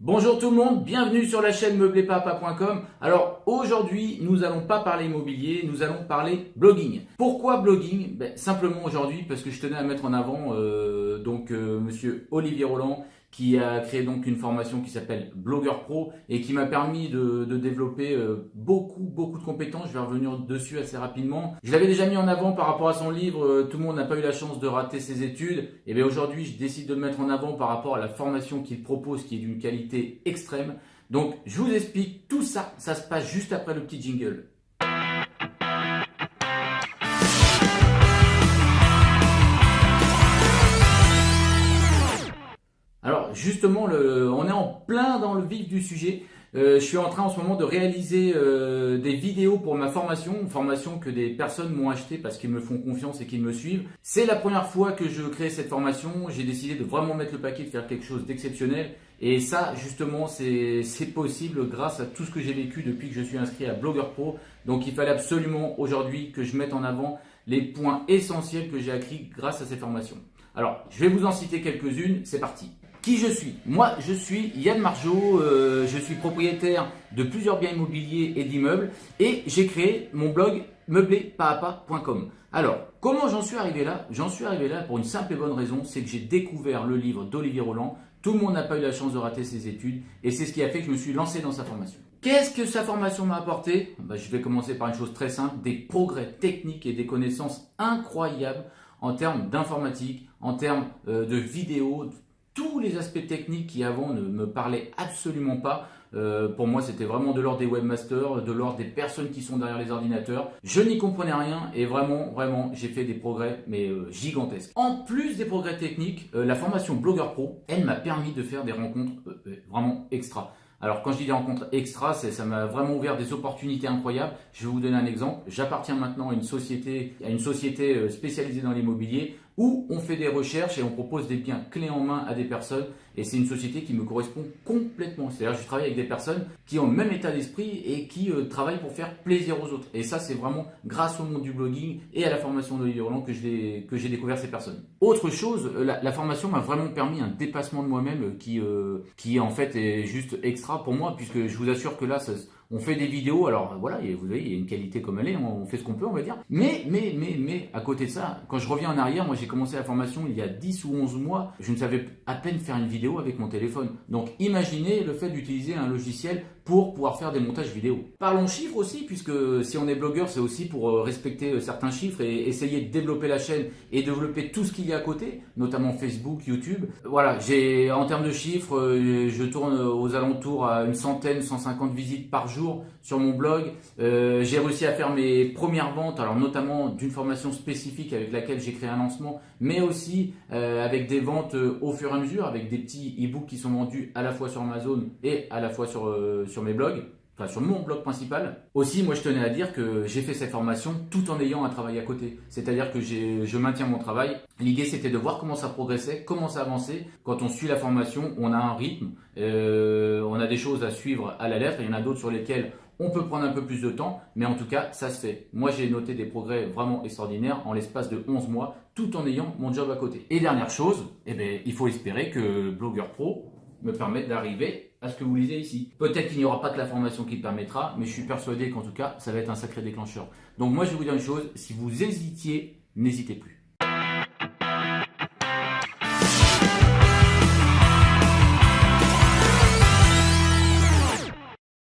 Bonjour tout le monde, bienvenue sur la chaîne meublepapa.com. Alors aujourd'hui, nous n'allons pas parler immobilier, nous allons parler blogging. Pourquoi blogging? Simplement aujourd'hui parce que je tenais à mettre en avant monsieur Olivier Roland qui a créé donc une formation qui s'appelle Blogueur Pro et qui m'a permis de développer beaucoup de compétences. Je vais revenir dessus assez rapidement. Je l'avais déjà mis en avant par rapport à son livre Tout le monde n'a pas eu la chance de rater ses études. Et bien aujourd'hui, je décide de le mettre en avant par rapport à la formation qu'il propose qui est d'une qualité extrême. Donc je vous explique tout ça, ça se passe juste après le petit jingle. Alors justement, on est en plein dans le vif du sujet. Je suis en train en ce moment de réaliser des vidéos pour ma formation, une formation que des personnes m'ont achetée parce qu'ils me font confiance et qu'ils me suivent. C'est la première fois que je crée cette formation. J'ai décidé de vraiment mettre le paquet, de faire quelque chose d'exceptionnel. Et ça, justement, c'est possible grâce à tout ce que j'ai vécu depuis que je suis inscrit à Blogueur Pro. Donc il fallait absolument aujourd'hui que je mette en avant les points essentiels que j'ai acquis grâce à cette formation. Alors, je vais vous en citer quelques-unes, c'est parti. Qui je suis? Moi, je suis Yann Margeau, je suis propriétaire de plusieurs biens immobiliers et d'immeubles et j'ai créé mon blog meublepapa.com. Alors, comment j'en suis arrivé là? J'en suis arrivé là pour une simple et bonne raison, c'est que j'ai découvert le livre d'Olivier Roland. Tout le monde n'a pas eu la chance de rater ses études et c'est ce qui a fait que je me suis lancé dans sa formation. Qu'est-ce que sa formation m'a apporté? Je vais commencer par une chose très simple, des progrès techniques et des connaissances incroyables en termes d'informatique, en termes de vidéos, tous les aspects techniques qui avant ne me parlaient absolument pas. Pour moi, c'était vraiment de l'ordre des webmasters, de l'ordre des personnes qui sont derrière les ordinateurs. Je n'y comprenais rien et vraiment, j'ai fait des progrès mais gigantesques. En plus des progrès techniques, la formation Blogueur Pro, elle m'a permis de faire des rencontres vraiment extra. Alors quand je dis des rencontres extra, ça m'a vraiment ouvert des opportunités incroyables. Je vais vous donner un exemple. J'appartiens maintenant à une société spécialisée dans l'immobilier où on fait des recherches et on propose des biens clés en main à des personnes. Et c'est une société qui me correspond complètement. C'est-à-dire que je travaille avec des personnes qui ont le même état d'esprit et qui travaillent pour faire plaisir aux autres. Et ça, c'est vraiment grâce au monde du blogging et à la formation d'Olivier Roland que j'ai découvert ces personnes. Autre chose, la formation m'a vraiment permis un dépassement de moi-même qui en fait est juste extra pour moi, puisque je vous assure que là, on fait des vidéos, alors voilà, vous voyez, il y a une qualité comme elle est, on fait ce qu'on peut, on va dire. Mais, à côté de ça, quand je reviens en arrière, moi j'ai commencé la formation il y a 10 ou 11 mois, je ne savais à peine faire une vidéo avec mon téléphone. Donc imaginez le fait d'utiliser un logiciel pour pouvoir faire des montages vidéo. Parlons chiffres aussi, puisque si on est blogueur, c'est aussi pour respecter certains chiffres et essayer de développer la chaîne et développer tout ce qu'il y a à côté, notamment Facebook, YouTube. Voilà, en termes de chiffres, je tourne aux alentours à une centaine, 150 visites par jour sur mon blog. J'ai réussi à faire mes premières ventes, alors notamment d'une formation spécifique avec laquelle j'ai créé un lancement, mais aussi avec des ventes au fur et à mesure, avec des petits e-books qui sont vendus à la fois sur Amazon et à la fois sur mes blogs, enfin sur mon blog principal. Aussi, moi je tenais à dire que j'ai fait cette formation tout en ayant un travail à côté. C'est-à-dire que je maintiens mon travail. L'idée c'était de voir comment ça progressait, comment ça avançait. Quand on suit la formation, on a un rythme, on a des choses à suivre à la lettre, il y en a d'autres sur lesquelles on peut prendre un peu plus de temps, mais en tout cas, ça se fait. Moi, j'ai noté des progrès vraiment extraordinaires en l'espace de 11 mois, tout en ayant mon job à côté. Et dernière chose, il faut espérer que Blogueur Pro me permette d'arriver à ce que vous lisez ici. Peut-être qu'il n'y aura pas que la formation qui le permettra, mais je suis persuadé qu'en tout cas, ça va être un sacré déclencheur. Donc moi, je vais vous dire une chose, si vous hésitiez, n'hésitez plus.